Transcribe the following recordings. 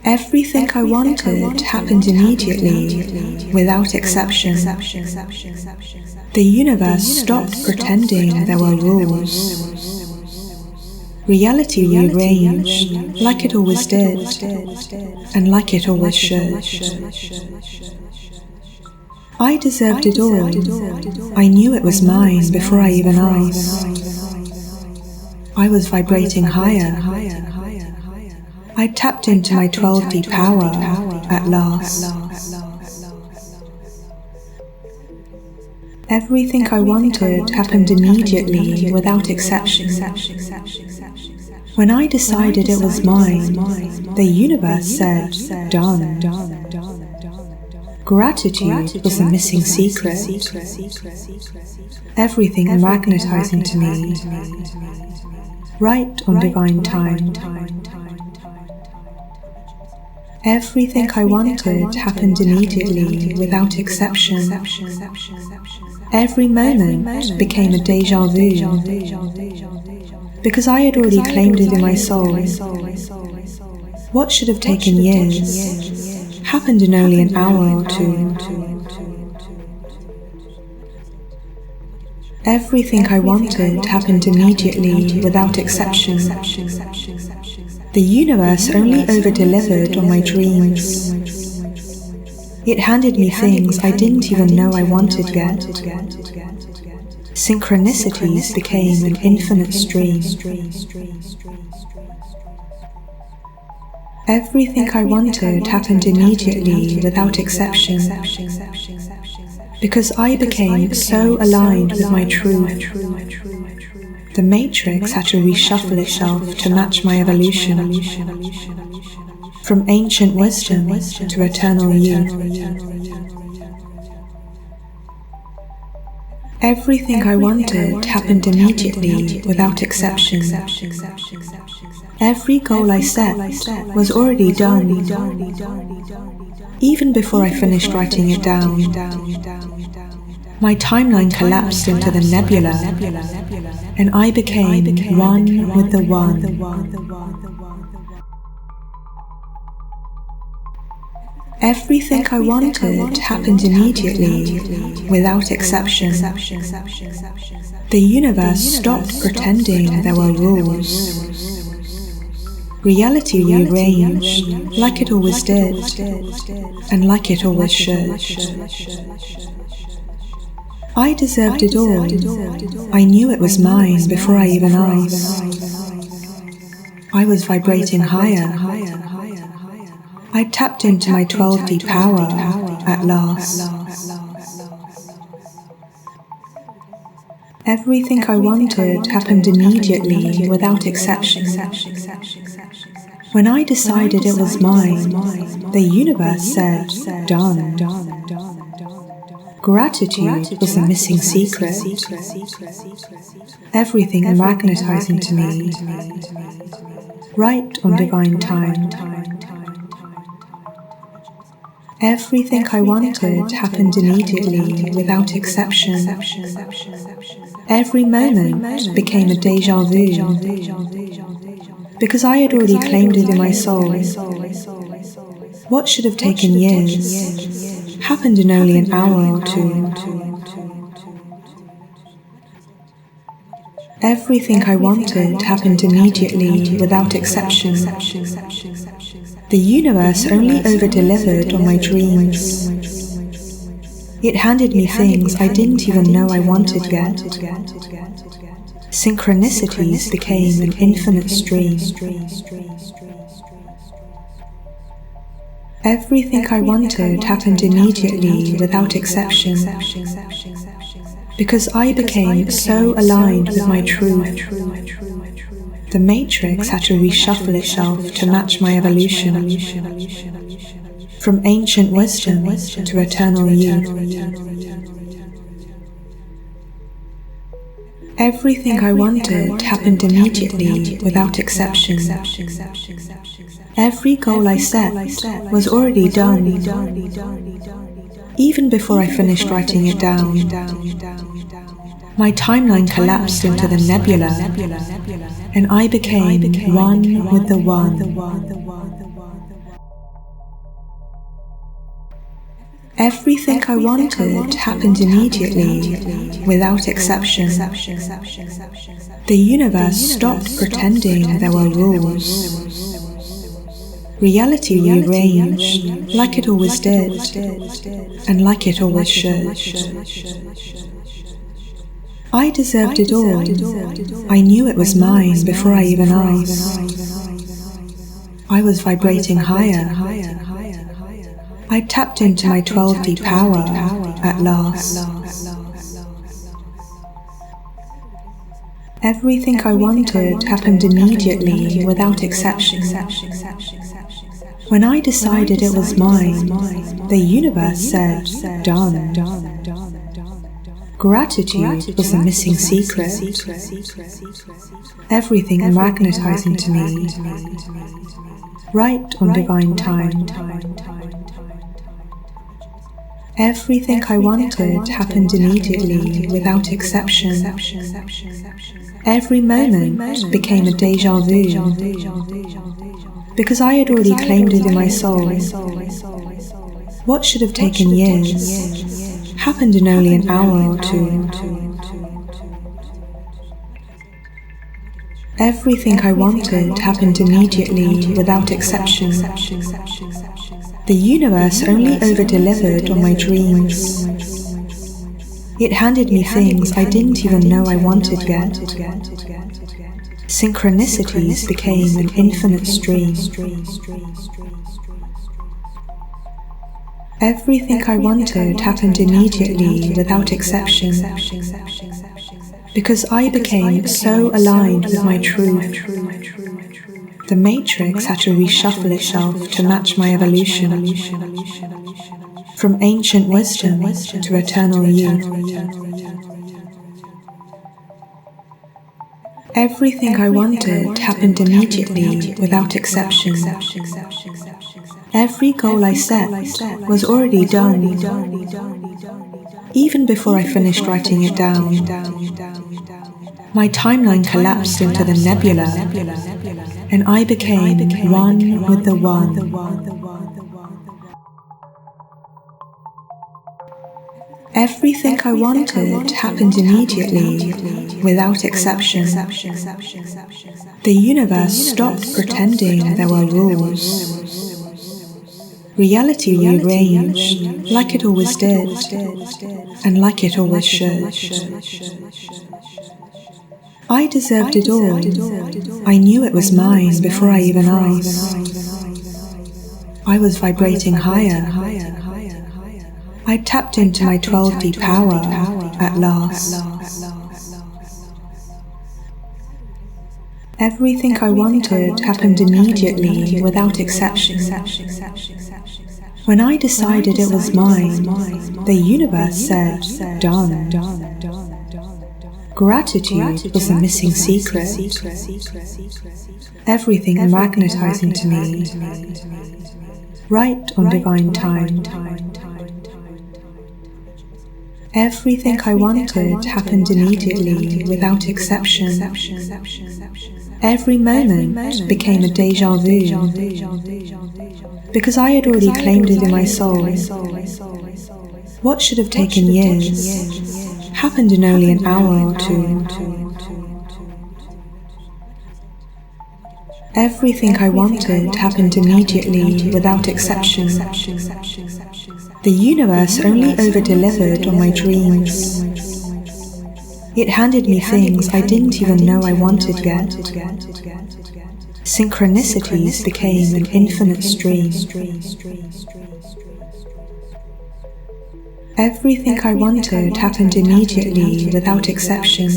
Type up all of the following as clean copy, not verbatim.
Everything I wanted happened immediately, without exception. The universe stopped pretending there were rules. Reality rearranged, like it always did, and like it always should. I deserved it all. I knew it was mine before I even asked. I was vibrating higher. I tapped into my 12D power at last. Everything I wanted happened immediately, without exception. When I decided it was mine, the universe said, done. Gratitude was the missing secret. Everything magnetizing to me, right on divine time. Everything I wanted happened immediately, without exception. Every moment became a déjà vu, because I had already claimed it in my soul. What should have taken years happened in only an hour or two. Everything I wanted happened immediately, without exception. The universe only over-delivered on my dreams. It handed me things I didn't even know I wanted yet. Synchronicities became an infinite stream. Everything I wanted happened immediately, without exception, because I became so aligned with my truth. The matrix had to reshuffle itself to match my evolution, from ancient wisdom to eternal youth. Everything I wanted happened immediately, without exception. Every goal I set was already done, even before I finished writing it down. My timeline collapsed into the nebula, and I became one with the One. Everything I wanted happened immediately, without exception. The universe stopped pretending there were rules. Reality rearranged, like it always did, and like it always should. I deserved it all. I knew it was mine before I even asked. I was vibrating higher. I tapped into my 12D power at last. Everything I wanted happened immediately, without exception. When I decided it was mine, the universe said, done. Gratitude was the missing secret. Everything magnetizing to me, right on divine time. Everything I wanted happened immediately, without exception. Every moment became a déjà vu, because I had already claimed it in my soul. What should have taken years happened in only an hour or two. Everything I wanted happened immediately, without exception. The universe only over-delivered on my dreams. It handed me things I didn't even know I wanted yet. Synchronicities became an infinite stream. Everything I wanted happened immediately, without exception, because I became so aligned with my truth. The matrix had to reshuffle itself to match my evolution, from ancient wisdom to eternal youth. Everything I wanted happened immediately, without exception. Every goal I set was already done, even before I finished writing it down. My timeline collapsed into the nebula, and I became one with the One. Everything I wanted happened immediately, without exception. The universe stopped pretending there were rules. Reality rearranged, like it always did, and like it always should. I deserved it all. I knew it was mine before I even asked. I was vibrating higher. I tapped into my 12D power at last. Everything I wanted happened immediately, without exception. When I decided it was mine, the universe said, done. Gratitude was the missing secret. Everything magnetizing to me, right on divine time. Everything I wanted happened immediately, without exception. Every moment became a déjà vu, because I had already claimed it in my soul. What should have taken years happened in only an hour or two. Everything I wanted happened immediately, without exception. The universe only over-delivered on my dreams. It handed me things I didn't even know I wanted yet. Synchronicities became an infinite stream. Everything I wanted happened immediately, without exception, because I became so aligned with my truth. The matrix had to reshuffle itself to match my evolution, from ancient wisdom to eternal youth. Everything I wanted happened immediately, without exception. Every goal I set was already done, even before I finished writing it down. My timeline collapsed into the nebula, and I became one with the One. Everything I wanted happened immediately, without exception. The universe stopped pretending there were rules. Reality rearranged, like it always did, and like it always should. I deserved it all. I knew it was mine before I even asked. I was vibrating higher. I tapped into my 12D power at last. Everything I wanted happened immediately, without exception. When I decided it was mine, the universe said, done. Gratitude was the missing secret. Everything magnetizing to me, right on divine time. Everything I wanted happened immediately, without exception. Every moment became a déjà vu, because I had already claimed it in my soul. What should have taken years happened in only an hour or two. Everything I wanted happened immediately, without exception. The universe only over-delivered on my dreams. It handed me things I didn't even know I wanted yet. Synchronicities became an infinite stream. Everything I wanted happened immediately, without exception,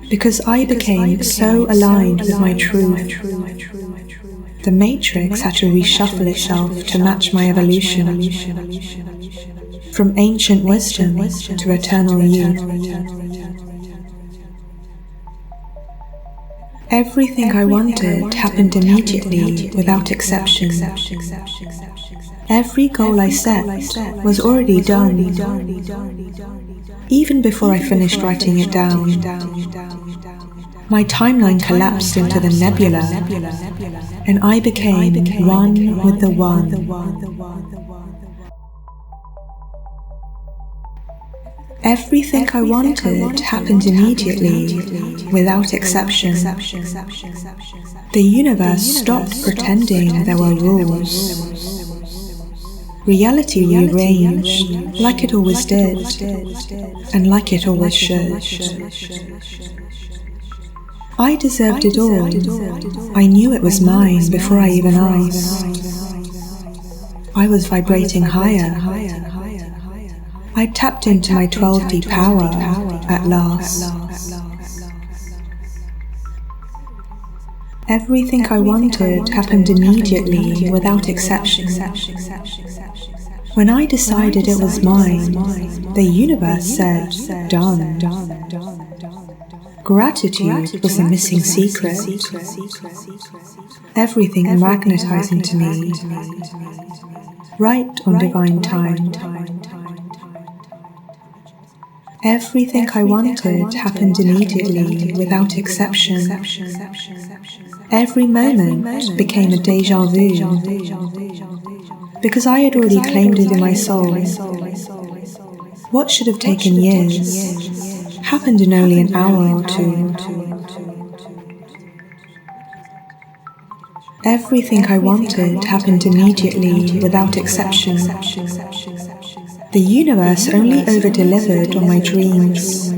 because I became so aligned with my truth. The matrix had to reshuffle itself to match my evolution, from ancient wisdom to eternal youth. Everything I wanted happened immediately, without exception. Every goal I set was already done, even before I finished writing it down. My timeline collapsed into the nebula, and I became one with the One. Everything I wanted happened immediately, without exception. The universe stopped pretending there were rules. Reality rearranged, like it always did, and like it always should. I deserved it all. I knew it was mine before I even asked. I was vibrating higher. I tapped into my 12D power at last. Everything I wanted happened immediately, without exception. When I decided it was mine, the universe said, done. Gratitude was the missing secret. Everything magnetizing to me, right on divine time. Everything I wanted happened immediately, without exception. Every moment became a déjà vu, because I had already claimed it in my soul. What should have taken years happened in only an hour or two. Everything I wanted happened immediately, without exception. The universe only over-delivered on my dreams.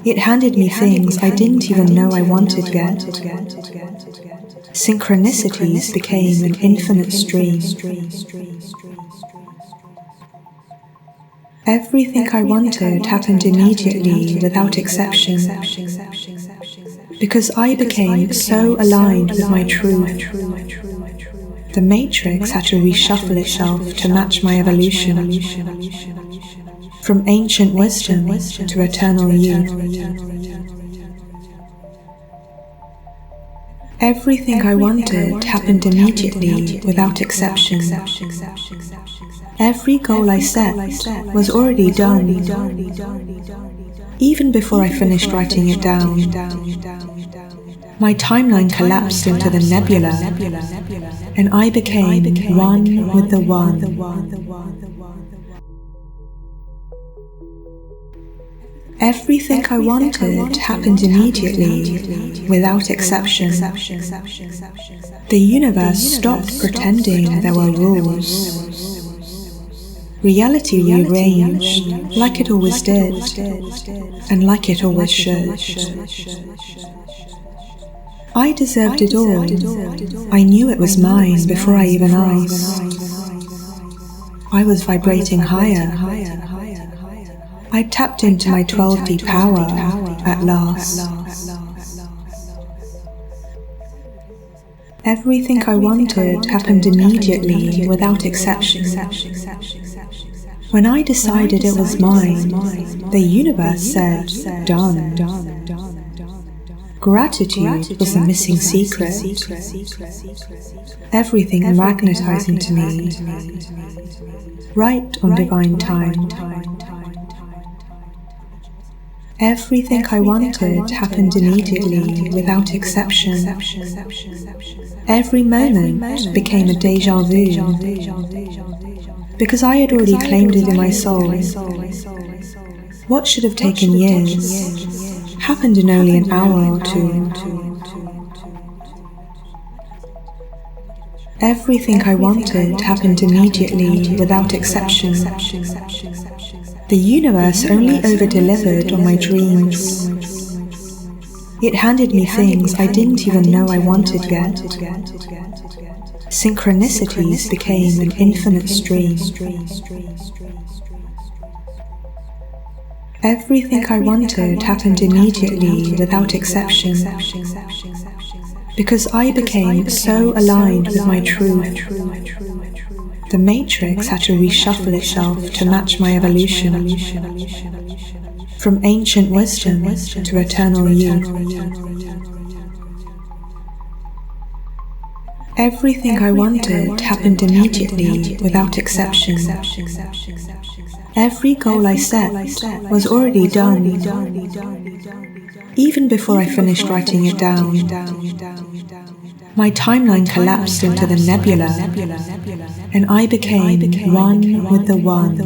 It handed me things I didn't even know I wanted yet. Synchronicities became an infinite stream. Everything I wanted happened immediately, without exception, because I became so aligned with my truth. The matrix had to reshuffle itself to match my evolution, from ancient wisdom to eternal youth. Everything I wanted happened immediately, without exception. Every goal I set was already done, even before I finished writing it down. My timeline collapsed into the nebula, and I became one with the One. Everything I wanted happened immediately, without exception. The universe stopped pretending there were rules. Reality rearranged, like it always did, and like it always should. I deserved it all. I knew it was mine before I even asked. I was vibrating higher. I tapped into my 12D power at last. Everything I wanted happened immediately, without exception. When I decided it was mine, the universe said, done. Gratitude was the missing secret. Everything magnetizing to me, right on divine time. Everything I wanted happened immediately, without exception. Every moment became a déjà vu, because I had already claimed it in my soul. What should have taken years happened in only an hour or two. Everything I wanted happened immediately, without exception. The universe only over-delivered on my dreams. It handed me things I didn't even know I wanted yet. Synchronicities became an infinite stream. Everything I wanted happened immediately, without exception, because I became so aligned with my truth. The matrix had to reshuffle itself to match my evolution, from ancient wisdom to eternal youth. Everything I wanted happened immediately, without exception. Every goal I set was already done, even before I finished writing it down. My timeline collapsed into the nebula, and I became one with the One.